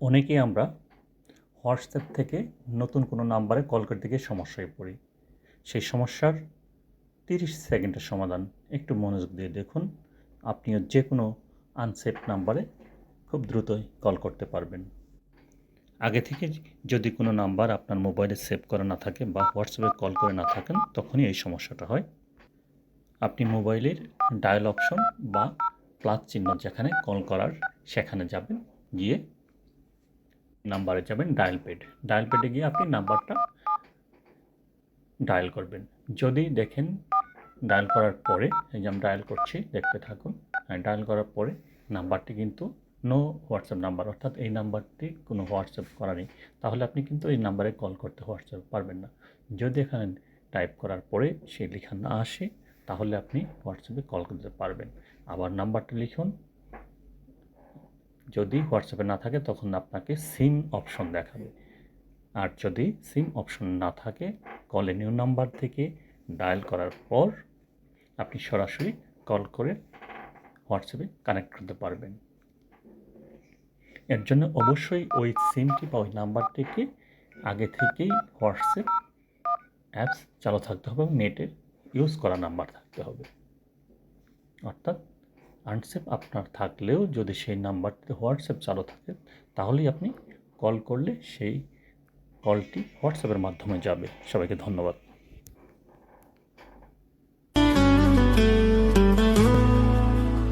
অনেকেই আমরা হোয়াটসঅ্যাপ থেকে নতুন কোনো নাম্বারে কল করতে গিয়ে সমস্যায় পড়ি। সেই সমস্যার 30 সেকেন্ডের সমাধান একটু মনোযোগ দিয়ে দেখুন। আপনিও যে কোনো আনসেভ নাম্বারে খুব দ্রুতই কল করতে পারবেন। আগে থেকে যদি কোনো নাম্বার আপনার মোবাইলে সেভ করা না থাকে বা হোয়াটসঅ্যাপে কল করে না থাকেন, তখনই এই সমস্যাটা হয়। আপনি মোবাইলের ডায়াল অপশন বা প্লাস চিহ্ন যেখানে কল করার সেখানে যাবেন, গিয়ে নাম্বারে যাবেন ডায়াল প্যাড। ডায়াল প্যাডে গিয়ে আপনি নাম্বারটা ডায়াল করবেন। যদি দেখেন ডায়াল করার পরে, এই যে আমি ডায়াল করছি, দেখতে থাকুন। ডায়াল করার পরে নাম্বারটি কিন্তু নো হোয়াটসঅ্যাপ নাম্বার, অর্থাৎ এই নাম্বারটি কোনো হোয়াটসঅ্যাপ করা নেই। তাহলে আপনি কিন্তু এই নাম্বারে কল করতে হোয়াটসঅ্যাপ পারবেন না। যদি এখানে টাইপ করার পরে সেই লেখা না আসে, তাহলে আপনি হোয়াটসঅ্যাপে কল করতে পারবেন। আবার নাম্বারটা লিখুন। যদি হোয়াটসঅ্যাপে না থাকে তখন আপনাকে সিম অপশন দেখাবে। আর যদি সিম অপশন না থাকে, কল এ নিউ নাম্বার থেকে ডায়াল করার পর আপনি সরাসরি কল করে হোয়াটসঅ্যাপে কানেক্ট করতে পারবেন। এর জন্য অবশ্যই ওই সিমটি বা ওই নাম্বারটিকে আগে থেকেই হোয়াটসঅ্যাপ অ্যাপস চালু থাকতে হবে এবং নেটের ইউজ করা নাম্বার থাকতে হবে। অর্থাৎ আনসেভ আপনার থাকলেও যদি সেই নাম্বারটিতে হোয়াটসঅ্যাপ চালু থাকে, তাহলেই আপনি কল করলে সেই কলটি হোয়াটসঅ্যাপের মাধ্যমে যাবে। সবাইকে ধন্যবাদ।